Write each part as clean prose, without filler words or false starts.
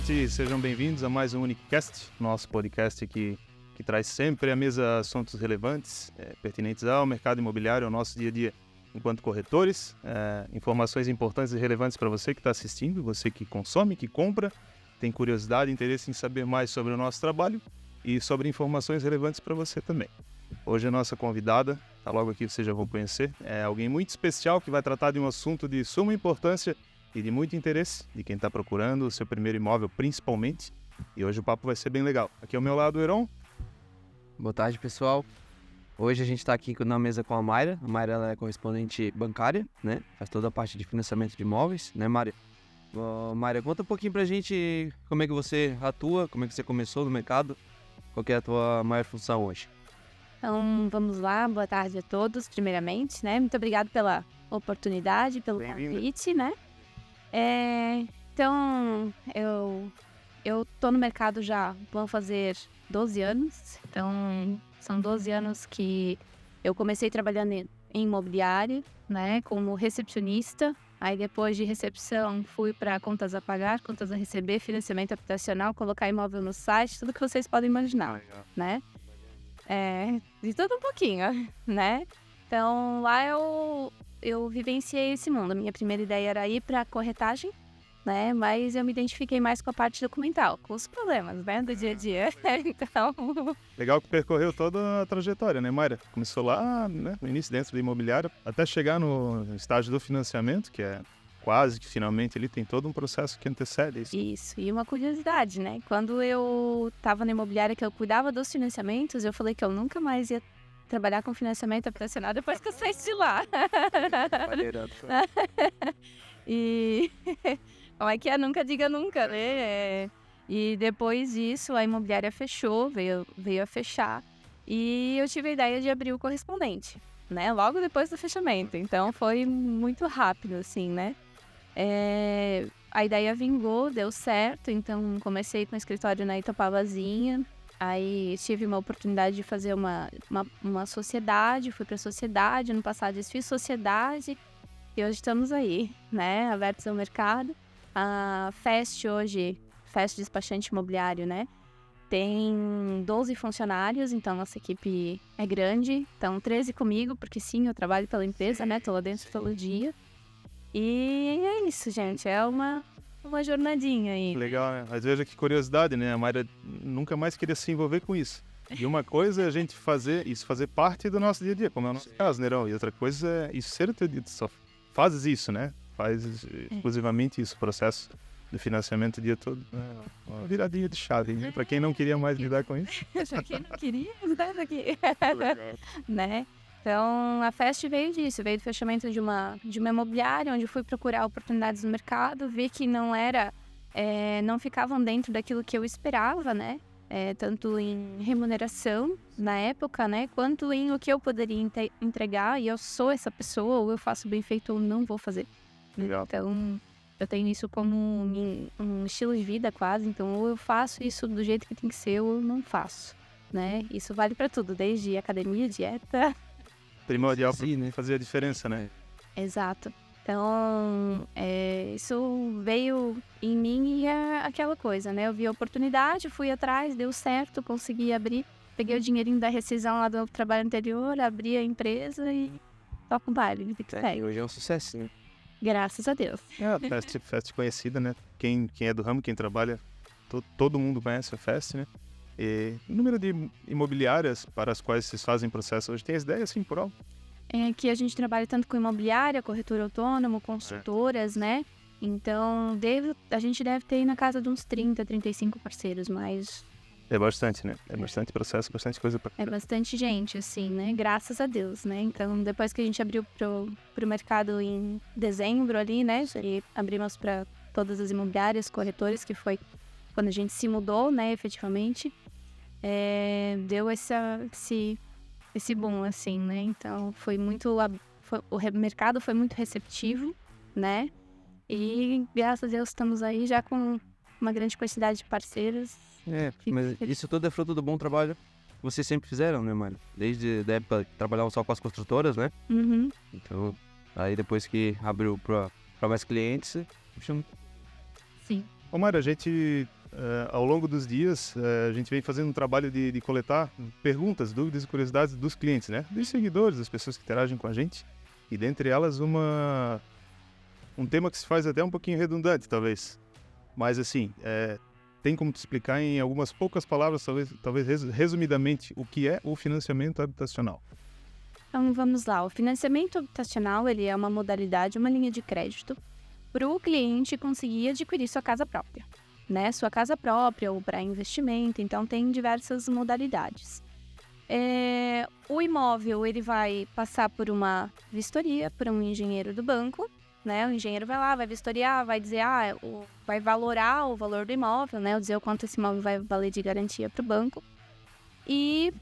gente, sejam bem-vindos a mais um Unicast, nosso podcast que traz sempre à mesa assuntos relevantes, pertinentes ao mercado imobiliário, ao nosso dia a dia enquanto corretores, informações importantes e relevantes para você que está assistindo, você que consome, que compra, tem curiosidade e interesse em saber mais sobre o nosso trabalho e sobre informações relevantes para você também. Hoje a nossa convidada, tá logo aqui, vocês já vão conhecer, é alguém muito especial que vai tratar de um assunto de suma importância e de muito interesse de quem está procurando o seu primeiro imóvel, principalmente. E hoje o papo vai ser bem legal. Aqui ao meu lado, o Heron. Boa tarde, pessoal. Hoje a gente está aqui na mesa com a Mayra. A Mayra ela é correspondente bancária, né? Faz toda a parte de financiamento de imóveis, né, Mayra? Mayra, conta um pouquinho pra gente como é que você atua, como é que você começou no mercado, qual que é a tua maior função hoje. Então, vamos lá. Boa tarde a todos, primeiramente, né? Muito obrigada pela oportunidade, pelo convite, né? Então, eu tô no mercado já, vão fazer 12 anos. Então, são 12 anos que eu comecei trabalhando em imobiliário, né? Como recepcionista. Aí, depois de recepção, fui para contas a pagar, contas a receber, financiamento habitacional, colocar imóvel no site, tudo que vocês podem imaginar, né? De tudo um pouquinho, né? Então, lá eu vivenciei esse mundo. A minha primeira ideia era ir para corretagem, né? Mas eu me identifiquei mais com a parte documental, com os problemas, né? Do dia a dia. Então... Legal que percorreu toda a trajetória, né, Mayra? Começou lá, né, no início, dentro do imobiliário, até chegar no estágio do financiamento, que é quase que finalmente ele tem todo um processo que antecede isso. Isso, e uma curiosidade, né? Quando eu estava na imobiliária que eu cuidava dos financiamentos, eu falei que eu nunca mais ia trabalhar com financiamento habitacional depois que eu saísse de lá. E como é que é? Nunca diga nunca, né? E depois disso, a imobiliária fechou, veio a fechar. E eu tive a ideia de abrir o correspondente, né? Logo depois do fechamento. Então, foi muito rápido, assim, né? A ideia vingou, deu certo. Então, comecei com o escritório na Itopabazinha. Aí tive uma oportunidade de fazer uma sociedade, fui para a sociedade, ano passado desfiz sociedade e hoje estamos aí, né, abertos ao mercado. A Fest hoje, Fest Despachante Imobiliário, né, tem 12 funcionários, então nossa equipe é grande, então 13 comigo, porque sim, eu trabalho pela empresa, né, tô lá dentro todo dia. E é isso, gente, é uma jornadinha aí. Legal, né? Mas veja que curiosidade, né? A Mayra nunca mais queria se envolver com isso. E uma coisa é a gente fazer parte do nosso dia a dia, como é o nosso caso, né, Heron? E outra coisa é isso ser o teu dia, só fazes isso, né? Faz exclusivamente isso, o processo do financiamento o dia todo. Uma viradinha de chave, né? Pra quem não queria mais lidar com isso. Pra quem não queria, sai daqui. Né? Então, a Fest veio disso, veio do fechamento de uma imobiliária, onde eu fui procurar oportunidades no mercado, vi que não ficavam dentro daquilo que eu esperava, né? Tanto em remuneração na época, né? Quanto em o que eu poderia entregar, e eu sou essa pessoa, ou eu faço bem feito ou não vou fazer. Legal. Então, eu tenho isso como um estilo de vida quase, então ou eu faço isso do jeito que tem que ser ou eu não faço, né? Isso vale pra tudo, desde academia, dieta... Primordial para fazer a diferença, né? Exato. Então, isso veio em mim e é aquela coisa, né? Eu vi a oportunidade, fui atrás, deu certo, consegui abrir. Peguei o dinheirinho da rescisão lá do trabalho anterior, abri a empresa e toco o baile. E hoje é um sucesso, né? Graças a Deus. A Fest conhecida, né? Quem é do ramo, quem trabalha, todo mundo conhece a Fest, né? E o número de imobiliárias para as quais vocês fazem processo hoje, tem as ideias assim por algo? Que a gente trabalha tanto com imobiliária, corretor autônomo, consultoras, né? Então, a gente deve ter aí na casa de uns 30, 35 parceiros, mas... É bastante, né? É bastante processo, bastante coisa para... É bastante gente, assim, né? Graças a Deus, né? Então, depois que a gente abriu pro mercado em dezembro ali, né? E abrimos para todas as imobiliárias, corretores, que foi quando a gente se mudou, né? Efetivamente. Deu esse boom, assim, né? Então, o mercado foi muito receptivo, né? E, graças a Deus, estamos aí já com uma grande quantidade de parceiros. Mas isso tudo é fruto do bom trabalho que vocês sempre fizeram, né, Mário? Desde a época que trabalhavam só com as construtoras, né? Uhum. Então, aí depois que abriu para mais clientes, Sim. Ô, Mayra, a gente, ao longo dos dias, a gente vem fazendo um trabalho de coletar perguntas, dúvidas e curiosidades dos clientes, né? Dos seguidores, das pessoas que interagem com a gente. E dentre elas, um tema que se faz até um pouquinho redundante, talvez. Mas, assim, tem como te explicar em algumas poucas palavras, talvez resumidamente, o que é o financiamento habitacional? Então, vamos lá. O financiamento habitacional, ele é uma modalidade, uma linha de crédito para o cliente conseguir adquirir sua casa própria, né? Sua casa própria ou para investimento, então tem diversas modalidades. O imóvel, ele vai passar por uma vistoria, por um engenheiro do banco, né? O engenheiro vai lá, vai vistoriar, vai dizer, vai valorar o valor do imóvel, né? Ou dizer o quanto esse imóvel vai valer de garantia para o banco. E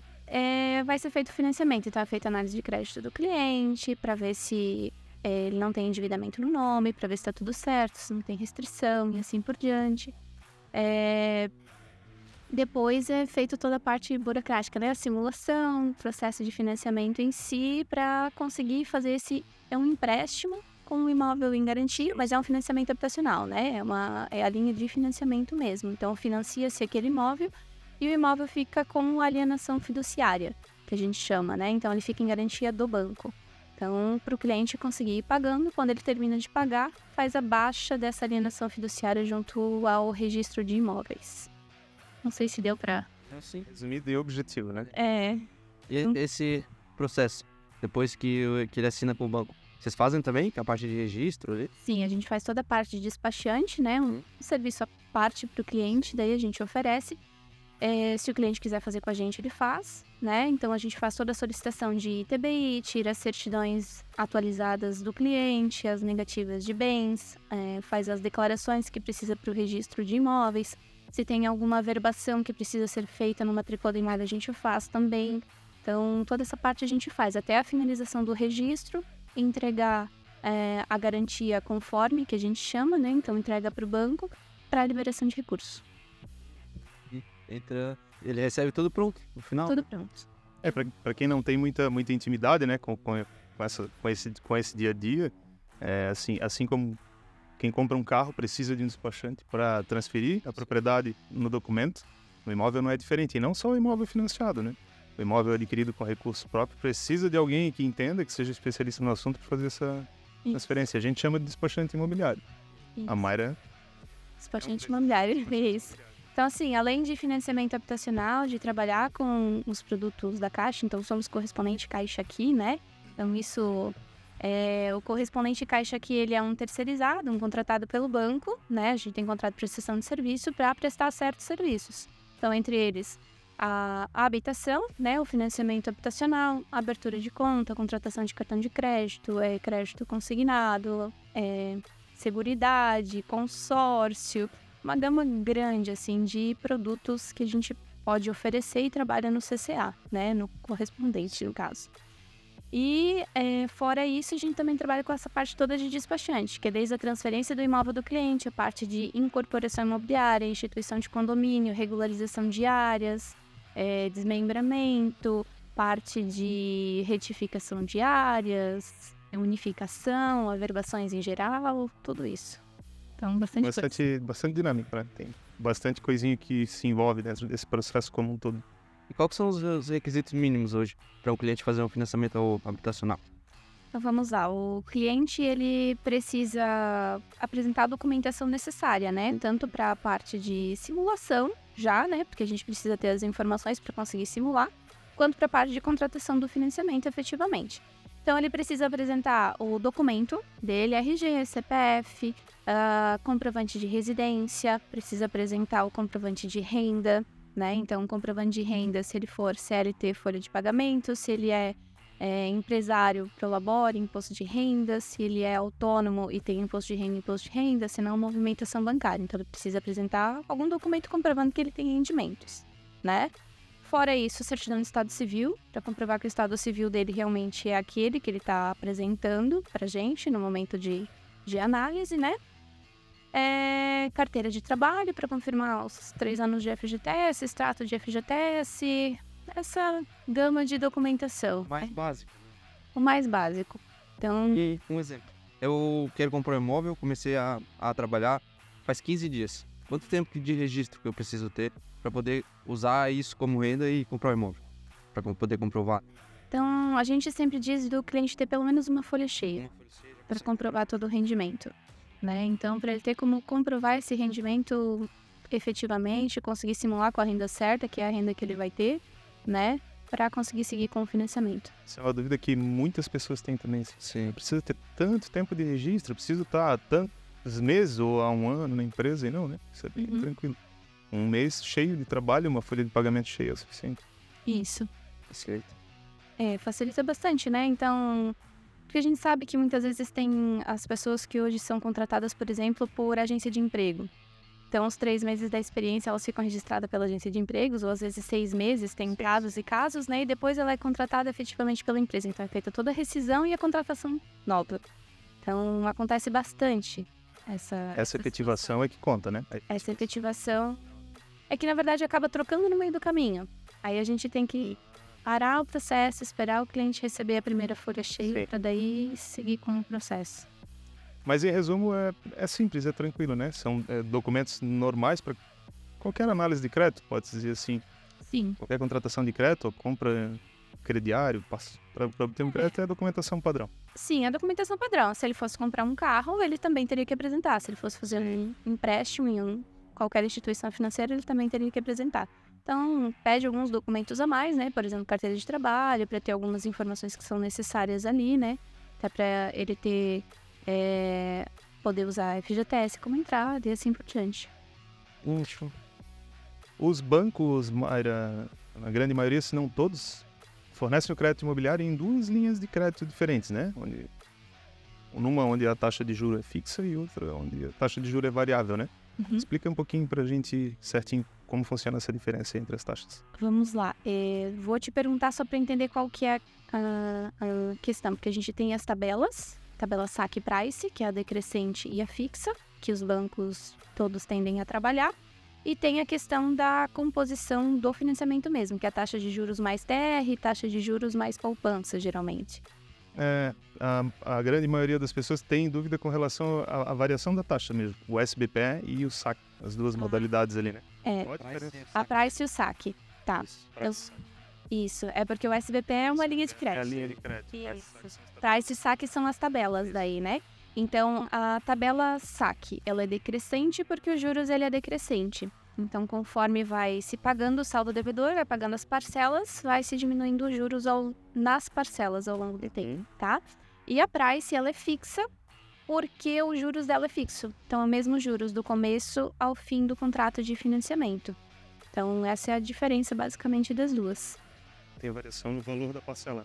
vai ser feito o financiamento, então é feita a análise de crédito do cliente para ver se ele não tem endividamento no nome, para ver se está tudo certo, se não tem restrição e assim por diante. Depois é feita toda a parte burocrática, né? A simulação, processo de financiamento em si, para conseguir fazer um empréstimo com um imóvel em garantia, mas é um financiamento habitacional, né? É a linha de financiamento mesmo. Então, financia-se aquele imóvel e o imóvel fica com alienação fiduciária, que a gente chama, né? Então, ele fica em garantia do banco. Então, para o cliente conseguir ir pagando, quando ele termina de pagar, faz a baixa dessa alienação fiduciária junto ao registro de imóveis. Não sei se deu para... Sim. Resumido e objetivo, né? E esse processo, depois que ele assina com o banco, vocês fazem também a parte de registro ali? Sim, a gente faz toda a parte de despachante, né? Um serviço à parte para o cliente, daí a gente oferece. Se o cliente quiser fazer com a gente, ele faz, né? Então, a gente faz toda a solicitação de ITBI, tira as certidões atualizadas do cliente, as negativas de bens, faz as declarações que precisa para o registro de imóveis. Se tem alguma averbação que precisa ser feita no matrícula do imóvel, a gente faz também. Então, toda essa parte a gente faz, até a finalização do registro, entregar a garantia conforme, que a gente chama, né? Então, entrega para o banco para a liberação de recursos. Ele recebe tudo pronto no final? Tudo pronto. Para quem não tem muita intimidade, né, com esse dia a dia, assim como quem compra um carro precisa de um despachante para transferir a propriedade no documento, o imóvel não é diferente. E não só o imóvel financiado, né? O imóvel adquirido com recurso próprio precisa de alguém que entenda, que seja especialista no assunto para fazer essa transferência. A gente chama de despachante imobiliário. Isso. A Mayra... Despachante imobiliário, é isso. Então, assim, além de financiamento habitacional, de trabalhar com os produtos da Caixa, então somos correspondente Caixa aqui, né? Então, isso... o correspondente Caixa aqui, ele é um terceirizado, um contratado pelo banco, né? A gente tem contrato de prestação de serviço para prestar certos serviços. Então, entre eles, a habitação, né? O financiamento habitacional, a abertura de conta, a contratação de cartão de crédito, crédito consignado, seguridade, consórcio, uma gama grande, assim, de produtos que a gente pode oferecer e trabalha no CCA, né? No correspondente, no caso. E, fora isso, a gente também trabalha com essa parte toda de despachante, que é desde a transferência do imóvel do cliente, a parte de incorporação imobiliária, instituição de condomínio, regularização de áreas, desmembramento, parte de retificação de áreas, unificação, averbações em geral, tudo isso. Então, bastante dinâmico, né? Tem bastante coisinha que se envolve dentro desse processo como um todo. E quais são os requisitos mínimos hoje para o cliente fazer um financiamento habitacional? Então, vamos lá. O cliente, ele precisa apresentar a documentação necessária, né? Tanto para a parte de simulação, já, né? Porque a gente precisa ter as informações para conseguir simular, quanto para a parte de contratação do financiamento, efetivamente. Então, ele precisa apresentar o documento dele, RG, CPF, comprovante de residência, precisa apresentar o comprovante de renda, né? Então, comprovante de renda, se ele for CLT, folha de pagamento, se ele é empresário, prolabore, imposto de renda, se ele é autônomo e tem imposto de renda, se não, movimentação bancária. Então, ele precisa apresentar algum documento comprovando que ele tem rendimentos, né? Fora isso, certidão de estado civil, para comprovar que o estado civil dele realmente é aquele que ele está apresentando para a gente no momento de análise, né? Carteira de trabalho, para confirmar os 3 anos de FGTS, extrato de FGTS, essa gama de documentação. O mais básico. O mais básico. Então... E um exemplo. Eu quero comprar um imóvel, comecei a trabalhar faz 15 dias. Quanto tempo de registro que eu preciso ter para poder usar isso como renda e comprar o imóvel? Para poder comprovar. Então, a gente sempre diz do cliente ter pelo menos uma folha cheia para comprovar todo o rendimento, né? Então, para ele ter como comprovar esse rendimento efetivamente, conseguir simular com a renda certa, que é a renda que ele vai ter, né? Para conseguir seguir com o financiamento. Essa é uma dúvida que muitas pessoas têm também. Sim. Precisa ter tanto tempo de registro, preciso estar há tantos meses ou há um ano na empresa e não, né? Isso é bem tranquilo. Um mês cheio de trabalho, uma folha de pagamento cheia é o suficiente. Isso. Perfeito. Facilita bastante, né? Então, porque a gente sabe que muitas vezes tem as pessoas que hoje são contratadas, por exemplo, por agência de emprego. Então, os 3 meses da experiência, elas ficam registradas pela agência de empregos, ou às vezes 6 meses, tem casos e casos, né? E depois ela é contratada efetivamente pela empresa. Então, é feita toda a rescisão e a contratação nova. Então, acontece bastante Essa efetivação é que conta, né? Essa efetivação é que, na verdade, acaba trocando no meio do caminho. Aí a gente tem que parar o processo, esperar o cliente receber a primeira folha cheia, para daí seguir com o processo. Mas, em resumo, é simples, é tranquilo, né? São documentos normais para qualquer análise de crédito, pode-se dizer assim. Sim. Qualquer contratação de crédito, ou compra crediário, para obter um crédito é a documentação padrão. Sim, a documentação padrão. Se ele fosse comprar um carro, ele também teria que apresentar. Se ele fosse fazer um empréstimo em qualquer instituição financeira, ele também teria que apresentar. Então, pede alguns documentos a mais, né? Por exemplo, carteira de trabalho, para ter algumas informações que são necessárias ali, né? Até para ele ter... poder usar a FGTS como entrada e assim por diante. Os bancos, Mayra, na grande maioria, se não todos, fornecem o crédito imobiliário em 2 linhas de crédito diferentes, né? Uma onde a taxa de juros é fixa e outra onde a taxa de juros é variável, né? Explica um pouquinho pra gente certinho como funciona essa diferença entre as taxas. Vamos lá. Vou te perguntar só para entender qual que é a questão, porque a gente tem as tabelas, tabela saque price, que é a decrescente e a fixa, que os bancos todos tendem a trabalhar, e tem a questão da composição do financiamento mesmo, que é a taxa de juros mais TR, taxa de juros mais poupança, geralmente. A grande maioria das pessoas tem dúvida com relação à variação da taxa mesmo, o SBPE e o saque, as duas modalidades ali, né? A price e o saque, tá. Isso, é porque o SBPE é uma linha de crédito. É a linha de crédito. Isso. Price e saque são as tabelas daí, né? Então, a tabela saque, ela é decrescente porque os juros ele é decrescente. Então, conforme vai se pagando o saldo devedor, vai pagando as parcelas, vai se diminuindo os juros nas parcelas ao longo do tempo, tá? E a price, ela é fixa porque os juros dela é fixo. Então, é o mesmo juros do começo ao fim do contrato de financiamento. Então, essa é a diferença basicamente das duas. Tem variação no valor da parcela.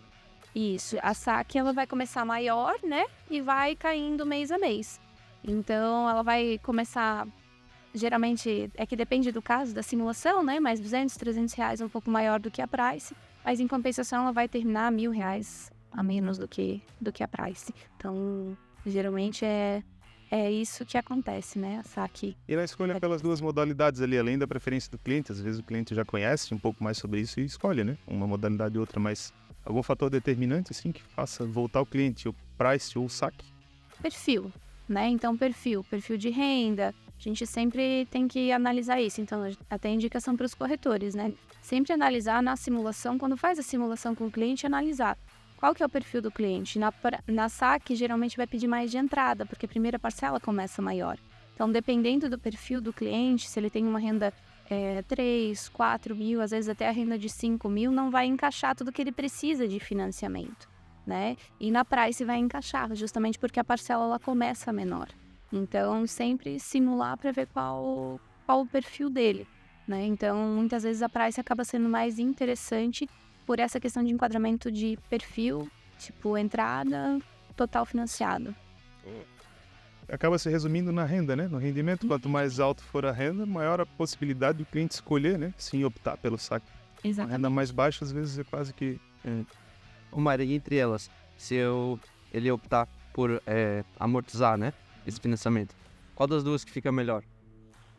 Isso, a saque ela vai começar maior, né? E vai caindo mês a mês. Então, ela vai começar, geralmente, é que depende do caso, da simulação, né? Mais 200, 300 reais, um pouco maior do que a price. Mas, em compensação, ela vai terminar R$1.000 a menos do que a price. Então, geralmente, é isso que acontece, né? A saque. E na escolha pelas duas modalidades ali, além da preferência do cliente, às vezes o cliente já conhece um pouco mais sobre isso e escolhe, né? Uma modalidade e outra, mas algum fator determinante, assim, que faça voltar o cliente, o price ou o saque? Perfil, né? Então, perfil de renda, a gente sempre tem que analisar isso. Então, até indicação para os corretores, né? Sempre analisar na simulação, quando faz a simulação com o cliente, analisar qual que é o perfil do cliente. Na saque, geralmente vai pedir mais de entrada, porque a primeira parcela começa maior. Então, dependendo do perfil do cliente, se ele tem uma renda 3, 4 mil, às vezes até a renda de 5 mil, não vai encaixar tudo que ele precisa de financiamento, né? E na price vai encaixar, justamente porque a parcela ela começa menor. Então, sempre simular para ver qual o perfil dele, né? Então, muitas vezes a price acaba sendo mais interessante por essa questão de enquadramento de perfil, tipo entrada, total financiado. Acaba se resumindo na renda, né? No rendimento, quanto mais alto for a renda, maior a possibilidade do cliente escolher, né? Sim, optar pelo saque. Exatamente. A renda mais baixa, às vezes, é quase que... Mayra, entre elas, se ele optar por amortizar, né? Esse financiamento, qual das duas que fica melhor?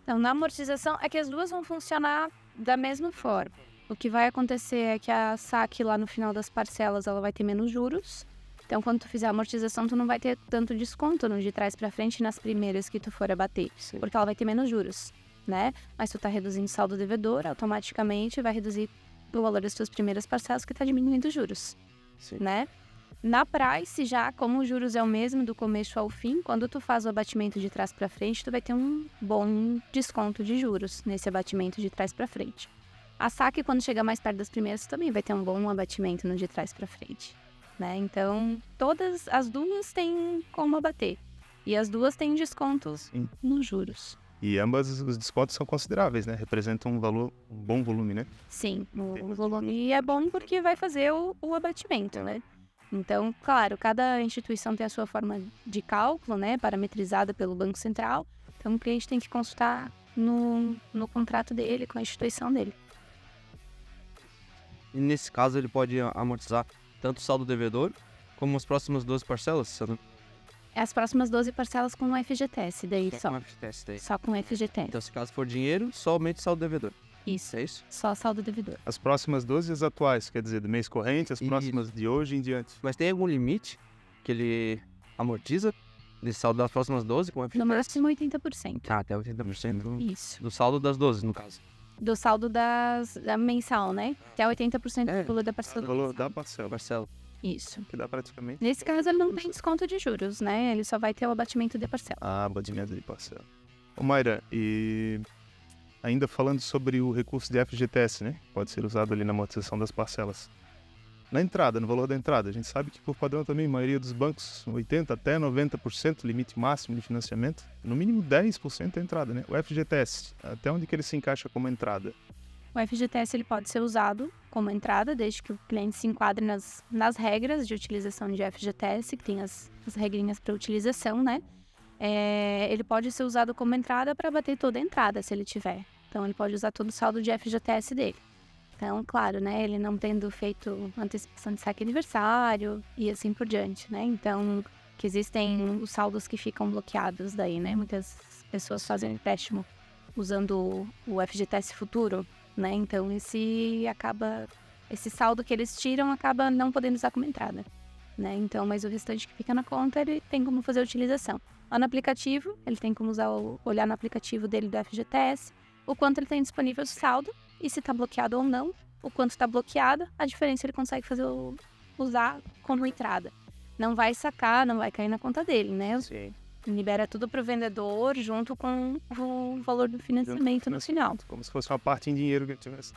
Então, na amortização, é que as duas vão funcionar da mesma forma. O que vai acontecer é que a saque lá no final das parcelas, ela vai ter menos juros. Então, quando tu fizer a amortização, tu não vai ter tanto desconto no de trás para frente nas primeiras que tu for abater, porque ela vai ter menos juros. né? Mas tu tá reduzindo o saldo devedor, automaticamente vai reduzir o valor das tuas primeiras parcelas, que tá diminuindo os juros, Sim. né? Na price, já, como os juros é o mesmo do começo ao fim, quando tu faz o abatimento de trás para frente, tu vai ter um bom desconto de juros nesse abatimento de trás para frente. A saque, quando chega mais perto das primeiras, também vai ter um bom abatimento no de trás para frente, né? Então, todas as duas têm como abater. E as duas têm descontos Sim. nos juros. E ambas os descontos são consideráveis, né? Representam um bom volume, né? Sim, o volume é bom porque vai fazer o abatimento, né? Então, claro, cada instituição tem a sua forma de cálculo, né? Parametrizada pelo Banco Central. Então, o cliente tem que consultar no contrato dele, com a instituição dele. E nesse caso ele pode amortizar tanto o saldo devedor como as próximas 12 parcelas? Se eu não... As próximas 12 parcelas com o FGTS, daí só. Com FGTS daí. Só com o FGTS. Então, se caso for dinheiro, somente saldo devedor. Isso, É isso? só saldo devedor. As próximas 12 as atuais, quer dizer, do mês corrente, as Isso. próximas de hoje em diante. Mas tem algum limite que ele amortiza desse saldo das próximas 12 com FGTS? No máximo 80%. Ah, até 80% Isso. do saldo das 12, no caso. Do saldo da mensal, né? Até 80% É. do valor da parcela. O valor da parcela, Parcela. Isso. que dá praticamente... Nesse caso, ele não tem desconto de juros, né? Ele só vai ter o abatimento de parcela. Ah, abatimento de parcela. Ô Mayra, e ainda falando sobre o recurso de FGTS, né? Pode ser usado ali na amortização das parcelas. Na entrada, no valor da entrada, a gente sabe que por padrão também a maioria dos bancos, 80% até 90% limite máximo de financiamento, no mínimo 10% é entrada, né? O FGTS, até onde que ele se encaixa como entrada? O FGTS ele pode ser usado como entrada, desde que o cliente se enquadre nas regras de utilização de FGTS, que tem as regrinhas para utilização, né? Ele pode ser usado como entrada para bater toda a entrada, se ele tiver. Então, ele pode usar todo o saldo de FGTS dele. Então, claro, né? Ele não tendo feito antecipação de saque aniversário e assim por diante, né? Então, que existem os saldos que ficam bloqueados daí, né? Muitas pessoas fazem empréstimo usando o FGTS futuro, né? Então, esse saldo que eles tiram acaba não podendo usar como entrada, né? Então, mas o restante que fica na conta, ele tem como fazer a utilização. Lá no aplicativo, ele tem como olhar no aplicativo dele do FGTS, o quanto ele tem disponível de saldo, e se está bloqueado ou não, o quanto está bloqueado, a diferença ele consegue usar como entrada. Não vai sacar, não vai cair na conta dele, né? Sim. Libera tudo para o vendedor junto com o valor do financiamento no final. Como se fosse uma parte em dinheiro que ele tivesse.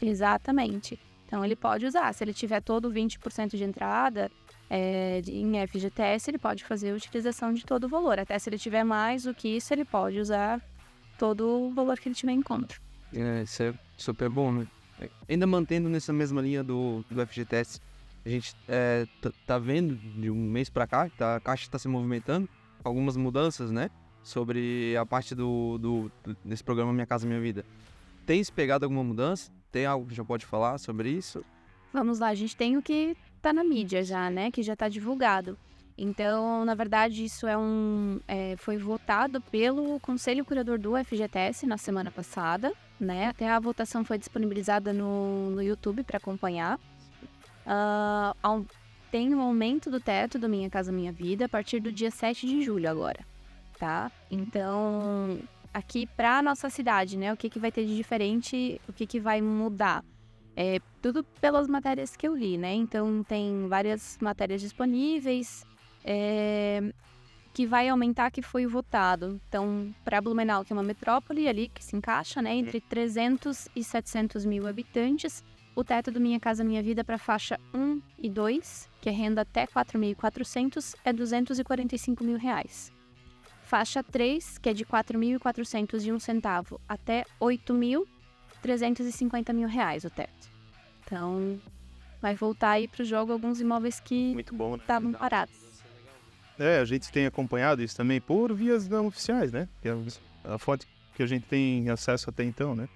Exatamente. Então, ele pode usar. Se ele tiver todo 20% de entrada em FGTS, ele pode fazer a utilização de todo o valor. Até se ele tiver mais do que isso, ele pode usar todo o valor que ele tiver em conta. Isso é super bom, né? Ainda mantendo nessa mesma linha do FGTS, a gente tá vendo de um mês para cá, a Caixa está se movimentando, algumas mudanças, né? Sobre a parte desse programa Minha Casa Minha Vida. Tem se pegado alguma mudança? Tem algo que já pode falar sobre isso? Vamos lá, a gente tem o que tá na mídia já, né? Que já tá divulgado. Então, na verdade, isso foi votado pelo Conselho Curador do FGTS na semana passada, né? Até a votação foi disponibilizada no YouTube para acompanhar. Tem um aumento do teto do Minha Casa Minha Vida a partir do dia 7 de julho agora, tá? Então, aqui para nossa cidade, né? O que vai ter de diferente, o que vai mudar? Tudo pelas matérias que eu li, né? Então, tem várias matérias disponíveis que vai aumentar, que foi votado. Então, para Blumenau, que é uma metrópole ali, que se encaixa, né? Entre 300 e 700 mil habitantes, o teto do Minha Casa Minha Vida para faixa 1 e 2, que é renda até 4.400, é R$ 245 mil. Faixa 3, que é de 4.401 centavo até R$ 8.350 mil o teto. Então, vai voltar aí para o jogo alguns imóveis que Muito bom, né? estavam parados. A gente tem acompanhado isso também por vias não oficiais, né? Que é a fonte que a gente tem acesso até então, né?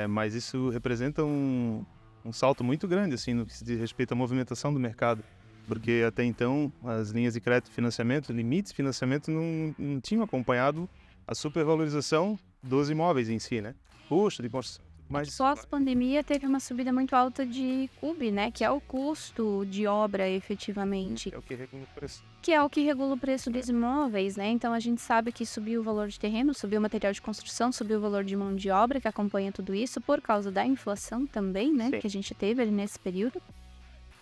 Mas isso representa um salto muito grande, assim, no que se diz respeito à movimentação do mercado. Porque até então, as linhas de crédito e financiamento, limites de financiamento, não tinham acompanhado a supervalorização dos imóveis em si, né? Custo de construção. Mas Pós-pandemia teve uma subida muito alta de CUB, né? Que é o custo de obra efetivamente. é o que regula o preço. Que é o que regula o preço dos imóveis, né? Então a gente sabe que subiu o valor de terreno, subiu o material de construção, subiu o valor de mão de obra que acompanha tudo isso por causa da inflação também, né? Sim. Que a gente teve ali nesse período.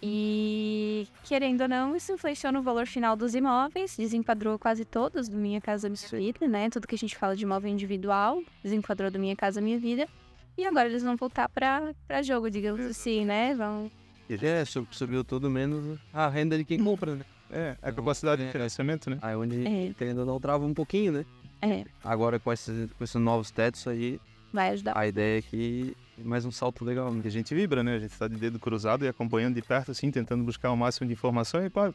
E, querendo ou não, isso influenciou no valor final dos imóveis, desenquadrou quase todos do Minha Casa Minha Vida, né? Tudo que a gente fala de imóvel individual, desenquadrou do Minha Casa Minha Vida. E agora eles vão voltar pra jogo, digamos assim, né? Vão... Subiu tudo menos a renda de quem compra, né? A capacidade de financiamento, né? Aí onde, querendo ou não, trava um pouquinho, né? Agora com esses novos tetos aí, vai ajudar. a ideia é que mais um salto legal, né? Que a gente vibra, né? A gente tá de dedo cruzado e acompanhando de perto, assim, tentando buscar o máximo de informação e, claro,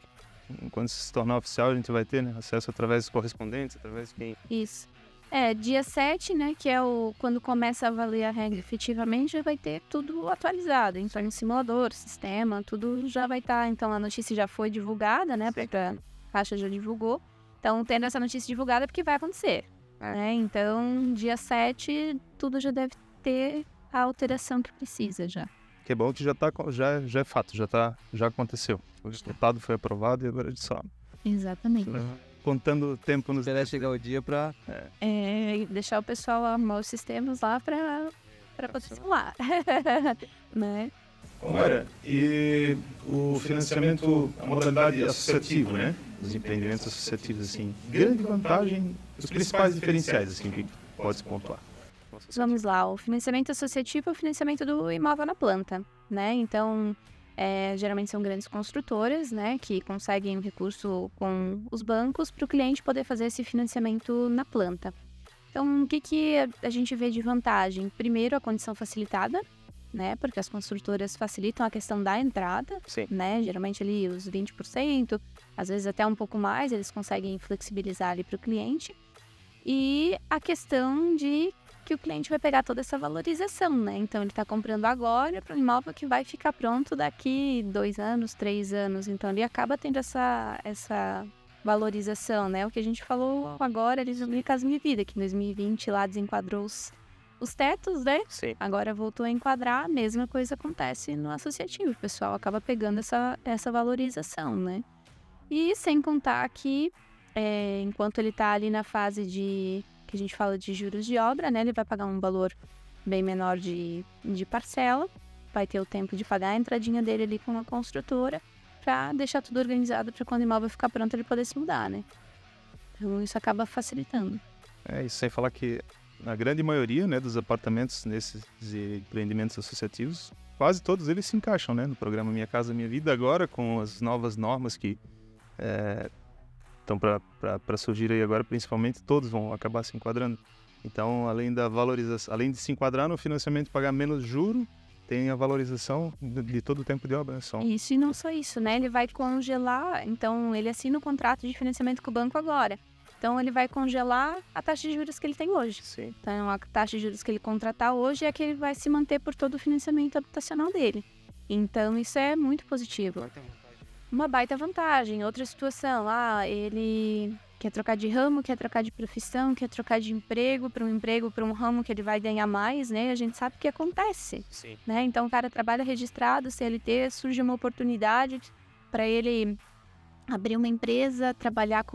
quando se tornar oficial, a gente vai ter, né? Acesso através dos correspondentes, através de quem... Isso. Dia 7, né, que é quando começa a valer a regra efetivamente, já vai ter tudo atualizado. Então, o simulador, sistema, tudo já vai estar. Então, a notícia já foi divulgada, né, a Caixa já divulgou. Então, tendo essa notícia divulgada é porque vai acontecer. Né? Então, dia 7, tudo já deve ter a alteração que precisa já. Que é bom que já é fato, já aconteceu. O resultado foi aprovado e agora a gente só... Exatamente. Contando o tempo nos... Esperar chegar o dia pra... deixar o pessoal arrumar os sistemas lá pra poder simular. Né? Olha, e o financiamento, a modalidade associativa, né? Os empreendimentos associativos, assim, grande vantagem, os principais diferenciais, assim, que pode se pontuar. Vamos lá, o financiamento associativo é o financiamento do imóvel na planta, né? Então, geralmente são grandes construtoras, né, que conseguem o recurso com os bancos para o cliente poder fazer esse financiamento na planta. Então, o que a gente vê de vantagem? Primeiro, a condição facilitada, né, porque as construtoras facilitam a questão da entrada, Sim. né, geralmente ali os 20%, às vezes até um pouco mais, eles conseguem flexibilizar ali para o cliente. E a questão de que o cliente vai pegar toda essa valorização, né? Então, ele está comprando agora para um imóvel que vai ficar pronto daqui 2 anos, 3 anos. Então, ele acaba tendo essa valorização, né? O que a gente falou agora, eles no Minha Casa Minha Vida, que em 2020 lá desenquadrou os tetos, né? Sim. Agora voltou a enquadrar, a mesma coisa acontece no associativo. O pessoal acaba pegando essa valorização, né? E sem contar que, enquanto ele está ali na fase que a gente fala de juros de obra, né? Ele vai pagar um valor bem menor de parcela, vai ter o tempo de pagar a entradinha dele ali com a construtora para deixar tudo organizado para quando o imóvel ficar pronto ele poder se mudar, né? Então isso acaba facilitando. Isso sem falar que na grande maioria, né, dos apartamentos nesses empreendimentos associativos, quase todos eles se encaixam, né, no programa Minha Casa Minha Vida agora, com as novas normas que estão para surgir aí agora, principalmente, todos vão acabar se enquadrando. Então, além da valorização, além de se enquadrar no financiamento e pagar menos juro, tem a valorização de todo o tempo de obra. Isso, e não só isso, né? Ele vai congelar, então ele assina o contrato de financiamento com o banco agora. Então, ele vai congelar a taxa de juros que ele tem hoje. Sim. Então, a taxa de juros que ele contratar hoje é a que ele vai se manter por todo o financiamento habitacional dele. Então, isso é muito positivo. Uma baita vantagem. Outra situação, ele quer trocar de ramo, quer trocar de profissão, quer trocar de emprego, para um ramo que ele vai ganhar mais, né? A gente sabe que acontece. Sim. Né? Então, o cara trabalha registrado, CLT, surge uma oportunidade para ele abrir uma empresa, trabalhar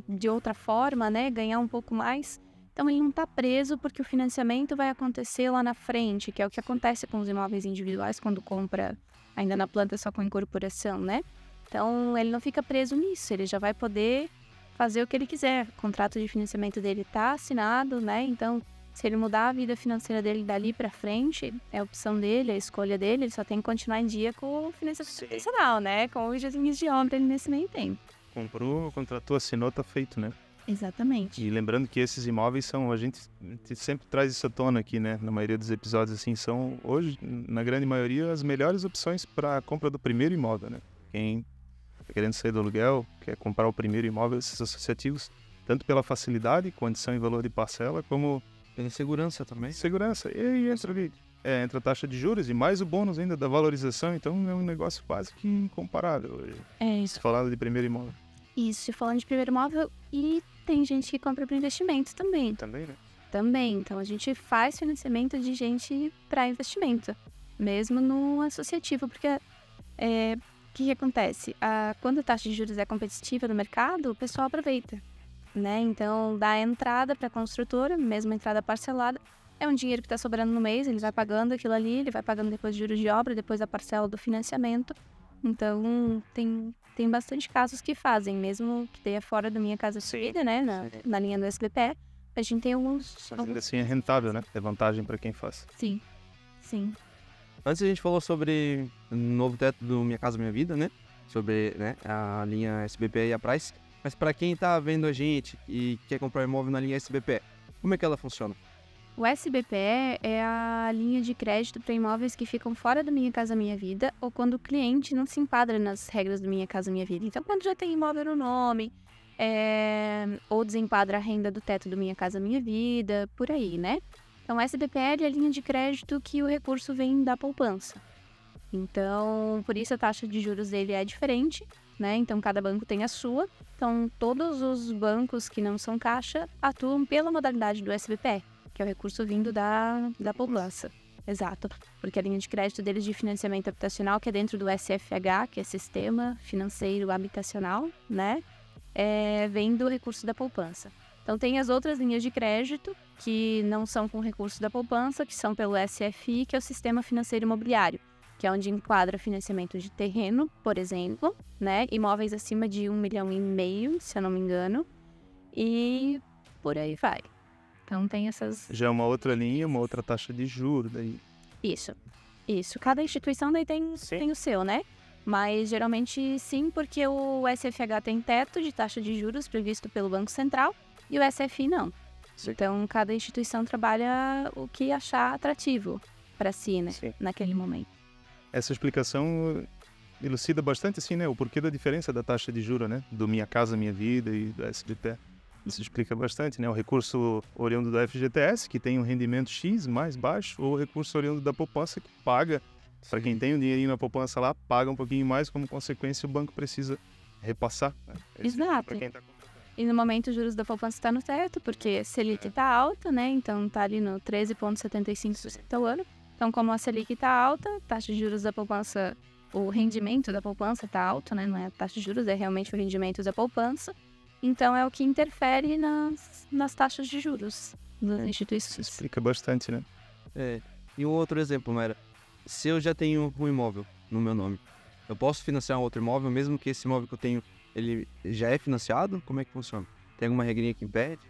de outra forma, né? Ganhar um pouco mais. Então, ele não está preso porque o financiamento vai acontecer lá na frente, que é o que acontece com os imóveis individuais quando compra ainda na planta só com incorporação, né? Então, ele não fica preso nisso, ele já vai poder fazer o que ele quiser. O contrato de financiamento dele está assinado, né? Então, se ele mudar a vida financeira dele dali para frente, é a opção dele, é a escolha dele, ele só tem que continuar em dia com o financiamento tradicional, né? Com os dias de obra nesse meio tempo. Comprou, contratou, assinou, tá feito, né? Exatamente. E lembrando que esses imóveis são, a gente sempre traz isso à tona aqui, né? Na maioria dos episódios, assim, são hoje, na grande maioria, as melhores opções para a compra do primeiro imóvel, né? Quem está querendo sair do aluguel, quer comprar o primeiro imóvel, esses associativos, tanto pela facilidade, condição e valor de parcela, como... Pela segurança também. Segurança. E entra ali, entra a taxa de juros e mais o bônus ainda da valorização, então é um negócio quase que incomparável hoje. Isso. Se falar de primeiro imóvel. Isso, falando de primeiro imóvel, e tem gente que compra para investimento também. Também, né? Também. Então, a gente faz financiamento de gente para investimento, mesmo no associativo, porque o que acontece? Quando a taxa de juros é competitiva no mercado, o pessoal aproveita, né? Então, dá a entrada para a construtora, mesmo a entrada parcelada, é um dinheiro que está sobrando no mês, ele vai pagando aquilo ali, ele vai pagando depois juros de obra, depois a parcela do financiamento. Então, tem bastante casos que fazem, mesmo que tenha fora da Minha Casa Vida, né? Na linha do SBPE. A gente tem alguns... Mas ainda assim é rentável, né? É vantagem para quem faz. Sim. Antes a gente falou sobre o novo teto do Minha Casa Minha Vida, né? Sobre, né, a linha SBPE e a Price. Mas para quem tá vendo a gente e quer comprar imóvel na linha SBPE, como é que ela funciona? O SBPE é a linha de crédito para imóveis que ficam fora do Minha Casa Minha Vida ou quando o cliente não se enquadra nas regras do Minha Casa Minha Vida. Então, quando já tem imóvel no nome, ou desenquadra a renda do teto do Minha Casa Minha Vida, por aí, né? Então, o SBPE é a linha de crédito que o recurso vem da poupança. Então, por isso a taxa de juros dele é diferente, né? Então, cada banco tem a sua. Então, todos os bancos que não são caixa atuam pela modalidade do SBPE, que é o recurso vindo da poupança. Exato. Porque a linha de crédito deles de financiamento habitacional, que é dentro do SFH, que é Sistema Financeiro Habitacional, né? Vem do recurso da poupança. Então, tem as outras linhas de crédito que não são com recurso da poupança, que são pelo SFI, que é o Sistema Financeiro Imobiliário, que é onde enquadra financiamento de terreno, por exemplo, né? Imóveis acima de 1,5 milhão, se eu não me engano, e por aí vai. Então, tem essas... Já é uma outra linha, uma outra taxa de juros daí. Isso. Cada instituição daí tem o seu, né? Mas geralmente sim, porque o SFH tem teto de taxa de juros previsto pelo Banco Central e o SFI não. Sim. Então, cada instituição trabalha o que achar atrativo para si, né? Sim. Naquele momento. Essa explicação elucida bastante, assim, né? O porquê da diferença da taxa de juros, né? Do Minha Casa Minha Vida e do SBPE. Isso explica bastante, né? O recurso oriundo do FGTS, que tem um rendimento X mais baixo, ou o recurso oriundo da poupança, que paga, para quem tem um dinheirinho na poupança lá, paga um pouquinho mais, como consequência o banco precisa repassar. Né? Exato. Para quem tá contratando. E no momento os juros da poupança está no teto, porque a Selic está alta, né? Então está ali no 13,75% ao ano. Então, como a Selic está alta, a taxa de juros da poupança, o rendimento da poupança está alto, né? Não é a taxa de juros, é realmente o rendimento da poupança. Então, é o que interfere nas taxas de juros das instituições. Isso explica bastante, né? E um outro exemplo, Mayra. Se eu já tenho um imóvel no meu nome, eu posso financiar um outro imóvel, mesmo que esse imóvel que eu tenho, ele já é financiado? Como é que funciona? Tem alguma regrinha que impede?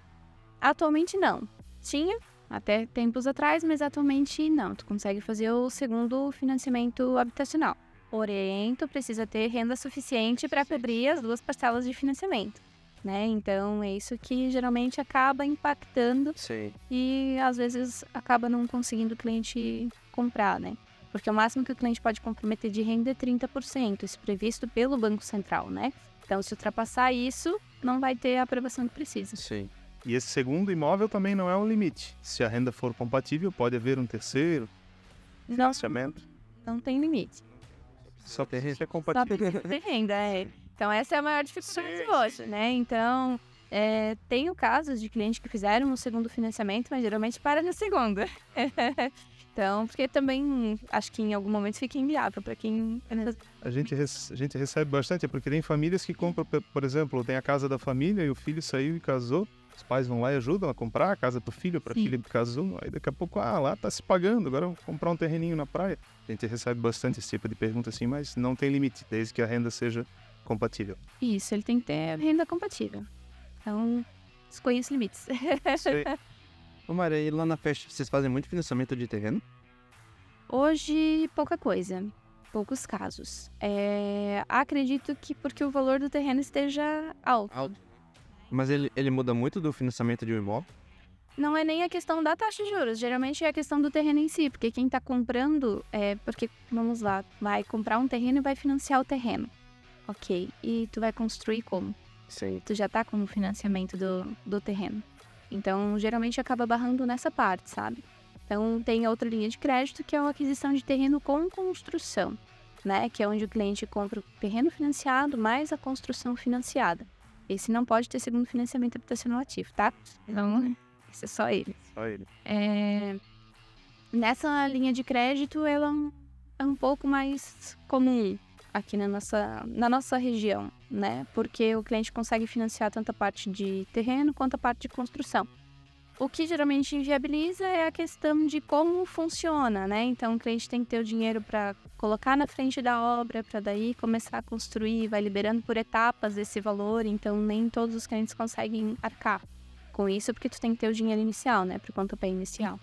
Atualmente, não. Tinha, até tempos atrás, mas atualmente não. Tu consegue fazer o segundo financiamento habitacional. Porém, tu precisa ter renda suficiente para cobrir as duas parcelas de financiamento. Né? Então, é isso que geralmente acaba impactando. Sim. E às vezes acaba não conseguindo o cliente comprar, né? Porque o máximo que o cliente pode comprometer de renda é 30%, isso previsto pelo Banco Central, né? Então, se ultrapassar isso, não vai ter a aprovação que precisa. Sim. E esse segundo imóvel também não é um limite. Se a renda for compatível, pode haver um terceiro financiamento. Não tem limite. Só ter ser compatível. Só ter renda, Então, essa é a maior dificuldade hoje, né? Então, tenho casos de clientes que fizeram o segundo financiamento, mas geralmente para no segundo. Então, porque também acho que em algum momento fica inviável para quem... A gente recebe bastante, porque tem famílias que compram, por exemplo, tem a casa da família e o filho saiu e casou, os pais vão lá e ajudam a comprar a casa pro filho, para a filha que casou, aí daqui a pouco, lá tá se pagando, agora eu vou comprar um terreninho na praia. A gente recebe bastante esse tipo de pergunta assim, mas não tem limite, desde que a renda seja compatível. Isso, ele tem que ter renda compatível. Então, escolha os limites. Ô Mayra, e lá na Fest, vocês fazem muito financiamento de terreno? Hoje, pouca coisa. Poucos casos. Acredito que porque o valor do terreno esteja alto. Mas ele muda muito do financiamento de um imóvel? Não é nem a questão da taxa de juros, geralmente é a questão do terreno em si, porque quem está comprando, porque, vamos lá, vai comprar um terreno e vai financiar o terreno. Ok, e tu vai construir como? Sim. Tu já tá com o financiamento do terreno. Então, geralmente acaba barrando nessa parte, sabe? Então, tem outra linha de crédito que é a aquisição de terreno com construção, né? Que é onde o cliente compra o terreno financiado mais a construção financiada. Esse não pode ter segundo financiamento habitacional ativo, tá? Então, Esse é só ele. Só ele. Nessa linha de crédito, ela é um pouco mais comum aqui na nossa região, né? Porque o cliente consegue financiar tanto a parte de terreno quanto a parte de construção. O que geralmente inviabiliza é a questão de como funciona, né? Então, o cliente tem que ter o dinheiro para colocar na frente da obra, para daí começar a construir, vai liberando por etapas esse valor, então nem todos os clientes conseguem arcar com isso, porque tu tem que ter o dinheiro inicial, né? Para o pontapé inicial.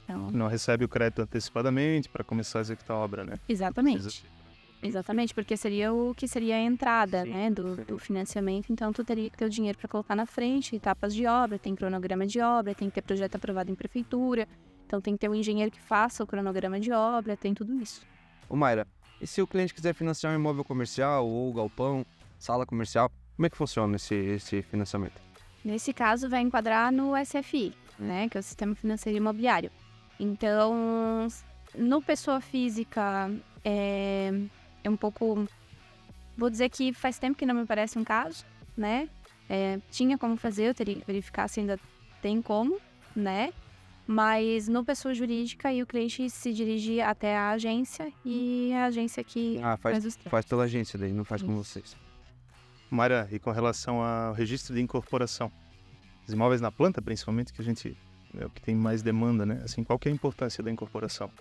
Então, Não recebe o crédito antecipadamente para começar a executar a obra, né? exatamente. Precisa- Exatamente, porque seria o que seria a entrada, Sim, né, do financiamento. Então, tu teria que ter o dinheiro para colocar na frente, etapas de obra, tem cronograma de obra, tem que ter projeto aprovado em prefeitura. Então, tem que ter um engenheiro que faça o cronograma de obra, tem tudo isso. Ô Mayra, e se o cliente quiser financiar um imóvel comercial ou galpão, sala comercial, como é que funciona esse financiamento? Nesse caso, vai enquadrar no SFI, né, que é o Sistema Financeiro Imobiliário. Então, no pessoa física, é um pouco... Vou dizer que faz tempo que não me parece um caso, né? Tinha como fazer, eu teria que verificar se ainda tem como, né? Mas no pessoa jurídica, aí o cliente se dirige até a agência e a agência que faz os trâmites. Faz pela agência daí, não faz com Isso. vocês. Mayra, e com relação ao registro de incorporação? Os imóveis na planta, principalmente, que a gente é o que tem mais demanda, né? Assim, qual que é a importância da incorporação?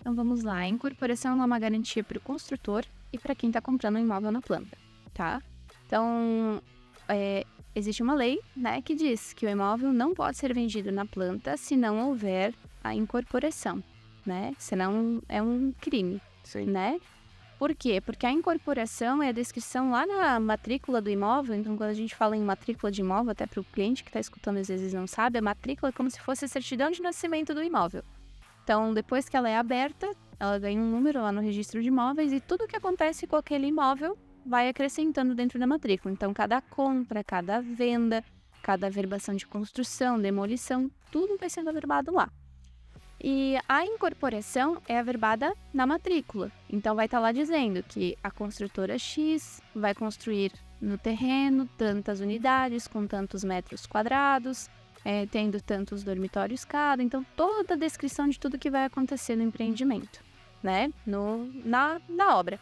Então vamos lá, a incorporação é uma garantia para o construtor e para quem está comprando um imóvel na planta, tá? Então, existe uma lei, né, que diz que o imóvel não pode ser vendido na planta se não houver a incorporação, né? Senão é um crime, Sim. né? Por quê? Porque a incorporação é a descrição lá na matrícula do imóvel. Então, quando a gente fala em matrícula de imóvel, até para o cliente que está escutando às vezes não sabe, a matrícula é como se fosse a certidão de nascimento do imóvel. Então, depois que ela é aberta, ela ganha um número lá no registro de imóveis e tudo que acontece com aquele imóvel vai acrescentando dentro da matrícula. Então, cada compra, cada venda, cada averbação de construção, demolição, tudo vai sendo averbado lá. E a incorporação é averbada na matrícula. Então, vai estar lá dizendo que a construtora X vai construir no terreno tantas unidades com tantos metros quadrados, tendo tantos dormitórios cada. Então, toda a descrição de tudo que vai acontecer no empreendimento, né? Na obra.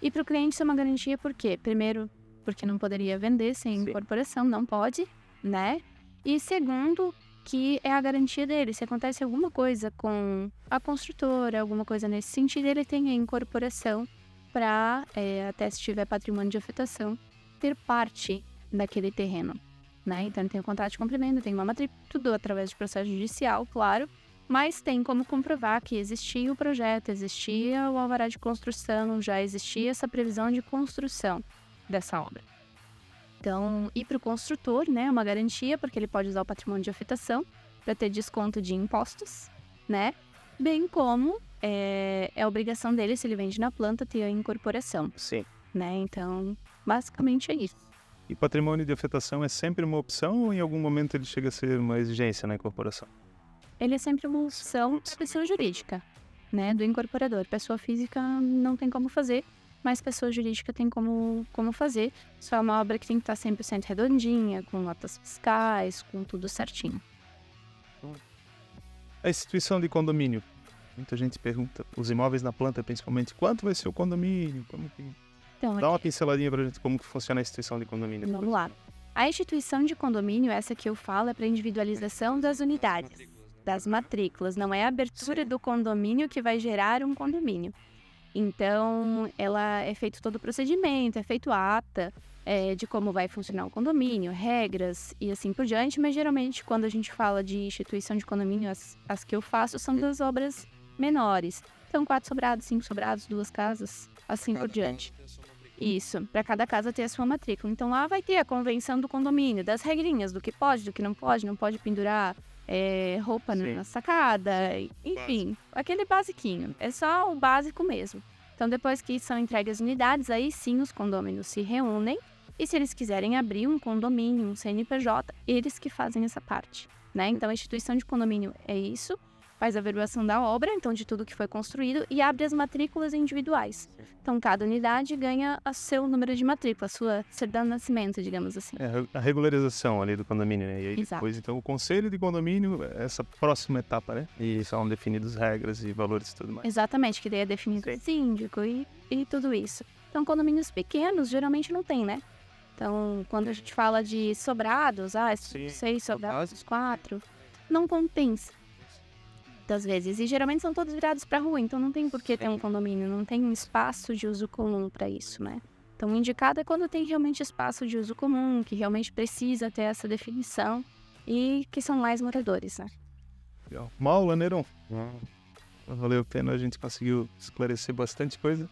E para o cliente isso é uma garantia por quê? Primeiro, porque não poderia vender sem incorporação, não pode, né? E segundo, que é a garantia dele. Se acontece alguma coisa com a construtora, alguma coisa nesse sentido, ele tem a incorporação para, até se tiver patrimônio de afetação, ter parte daquele terreno, né? Então, ele tem um contrato de complemento, tem uma matrícula, tudo através de processo judicial, claro, mas tem como comprovar que existia o projeto, existia o alvará de construção, já existia essa previsão de construção dessa obra. Então, e para o construtor, né, é uma garantia, porque ele pode usar o patrimônio de afetação para ter desconto de impostos, né? Bem como é a obrigação dele, se ele vende na planta, ter a incorporação, Sim. né? Então, basicamente é isso. E patrimônio de afetação é sempre uma opção ou em algum momento ele chega a ser uma exigência na incorporação? Ele é sempre uma opção da pessoa jurídica, né, do incorporador. Pessoa física não tem como fazer, mas pessoa jurídica tem como fazer. Só é uma obra que tem que estar 100% redondinha, com notas fiscais, com tudo certinho. A instituição de condomínio. Muita gente pergunta, os imóveis na planta principalmente, quanto vai ser o condomínio? Como que... Então, Dá uma pinceladinha pra gente como que funciona a instituição de condomínio. vamos lá. A instituição de condomínio, essa que eu falo, é para individualização das unidades, das matrículas. Não é a abertura do condomínio que vai gerar um condomínio. Então, ela é feito todo o procedimento, é feito a ata de como vai funcionar o condomínio, regras e assim por diante. Mas, geralmente, quando a gente fala de instituição de condomínio, as que eu faço são das obras menores. Então, 4 sobrados, 5 sobrados, 2 casas, assim por diante. Isso, para cada casa ter a sua matrícula. Então, lá vai ter a convenção do condomínio, das regrinhas, do que pode, do que não pode pendurar roupa na sacada, enfim, aquele basiquinho. É só o básico mesmo. Então, depois que são entregues as unidades, aí sim os condôminos se reúnem e se eles quiserem abrir um condomínio, um CNPJ, eles que fazem essa parte, né? Então, a instituição de condomínio é isso. faz a averbação da obra, então de tudo que foi construído, e abre as matrículas individuais. Então, cada unidade ganha o seu número de matrícula, a sua certidão de nascimento, digamos assim. A regularização ali do condomínio, né? E aí Exato. depois, então, o conselho de condomínio, essa próxima etapa, né? E são definidas regras e valores e tudo mais. Exatamente, que daí é definido o síndico e tudo isso. Então, condomínios pequenos geralmente não tem, né? Então, quando a gente fala de sobrados, Sim. 6 sobrados, 4, não compensa. Muitas vezes. E geralmente são todos virados para a rua, então não tem por que ter um condomínio, não tem um espaço de uso comum para isso, né? Então, o indicado é quando tem realmente espaço de uso comum, que realmente precisa ter essa definição e que são mais moradores, né? Legal. Uma aula, Neron. Valeu a pena, a gente conseguiu esclarecer bastante coisa.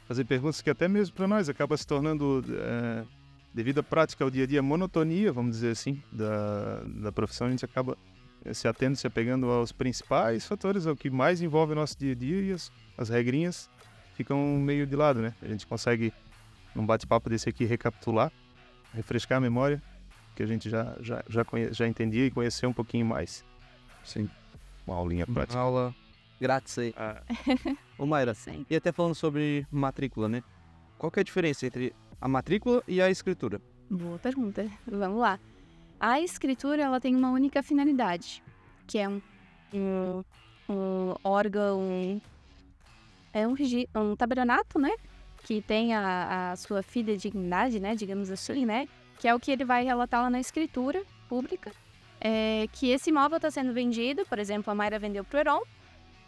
Fazer perguntas que até mesmo para nós acaba se tornando, devido à prática ao dia a dia, monotonia, vamos dizer assim, da profissão, a gente acaba se atendo, se apegando aos principais fatores, ao que mais envolve o nosso dia a dia, e as regrinhas ficam meio de lado, né? A gente consegue, num bate-papo desse aqui, recapitular, refrescar a memória, que a gente já entendia e conheceu um pouquinho mais. Sim. Uma aulinha Uma prática. aula grátis aí. Ô Mayra, Sim. e até falando sobre matrícula, né? Qual que é a diferença entre a matrícula e a escritura? Boa pergunta. Vamos lá. A escritura, ela tem uma única finalidade, que é um órgão, um tabelionato, né? Que tem a sua fidedignidade, né? Digamos assim, né? Que é o que ele vai relatar lá na escritura pública. Que esse imóvel está sendo vendido, por exemplo, a Mayra vendeu para o Heron,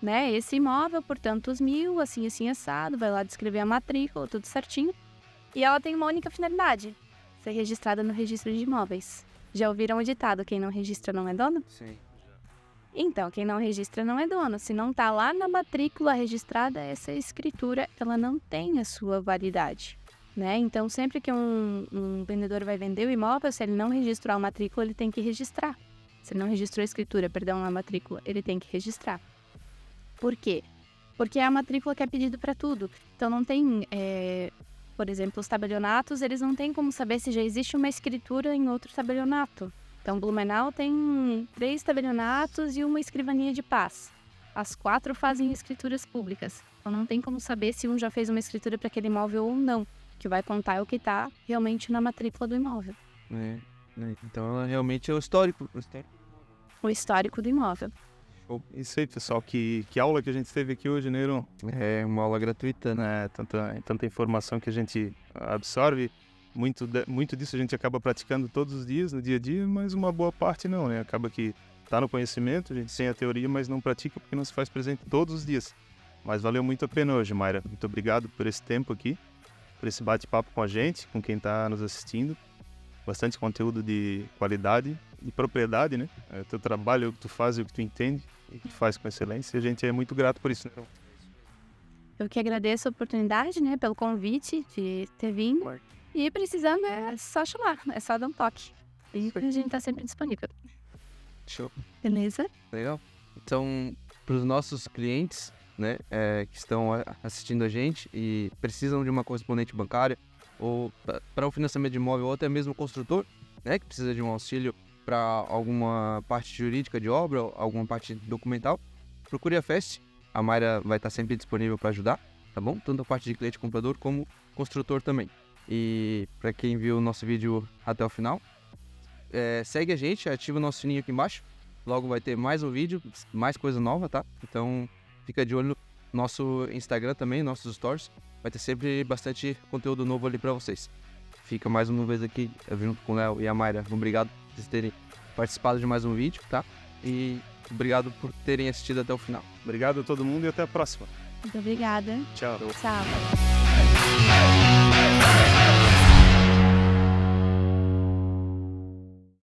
né? Esse imóvel por tantos mil, assim, assado, vai lá descrever a matrícula, tudo certinho. E ela tem uma única finalidade, ser registrada no registro de imóveis. Já ouviram o ditado, quem não registra não é dono? Sim. Então, quem não registra não é dono. Se não está lá na matrícula registrada, essa escritura, ela não tem a sua validade, né? Então, sempre que um vendedor vai vender o imóvel, se ele não registrar a matrícula, ele tem que registrar. Se ele não registrou a escritura, perdão, a matrícula, ele tem que registrar. Por quê? Porque é a matrícula que é pedido para tudo. Então, não tem... Por exemplo, os tabelionatos, eles não têm como saber se já existe uma escritura em outro tabelionato. Então, Blumenau tem 3 tabelionatos e uma escrivania de paz. As 4 fazem escrituras públicas. Então, não tem como saber se um já fez uma escritura para aquele imóvel ou não. O que vai contar é o que está realmente na matrícula do imóvel. Então, ela realmente é o histórico. O histórico do imóvel. Isso aí, pessoal. Que aula que a gente teve aqui hoje, Neron. É uma aula gratuita, né? Tanta informação que a gente absorve. Muito disso a gente acaba praticando todos os dias, no dia a dia, mas uma boa parte não, né? Acaba que tá no conhecimento, a gente tem a teoria, mas não pratica porque não se faz presente todos os dias. Mas valeu muito a pena hoje, Mayra. Muito obrigado por esse tempo aqui, por esse bate-papo com a gente, com quem está nos assistindo. Bastante conteúdo de qualidade e propriedade, né? O teu trabalho é o que tu faz, é o que tu entende e que tu faz com excelência. E a gente é muito grato por isso, né? Eu que agradeço a oportunidade, né, pelo convite de ter vindo. E precisando é só chamar, é só dar um toque. E a gente tá sempre disponível. Show. Beleza? Legal. Então, para os nossos clientes, né, que estão assistindo a gente e precisam de uma correspondente bancária ou para o financiamento de imóvel ou até mesmo o construtor, né, que precisa de um auxílio para alguma parte jurídica de obra ou alguma parte documental, procure a Fest. A Mayra vai estar sempre disponível para ajudar, tá bom? Tanto a parte de cliente comprador como construtor também. E para quem viu o nosso vídeo até o final, segue a gente, ativa o nosso sininho aqui embaixo. Logo vai ter mais um vídeo, mais coisa nova, tá? Então fica de olho no nosso Instagram também, nossos stories. Vai ter sempre bastante conteúdo novo ali para vocês. Fica mais uma vez aqui junto com o Léo e a Mayra. Obrigado por vocês terem participado de mais um vídeo, tá? E obrigado por terem assistido até o final. Obrigado a todo mundo e até a próxima. Muito obrigada. Tchau. Tchau.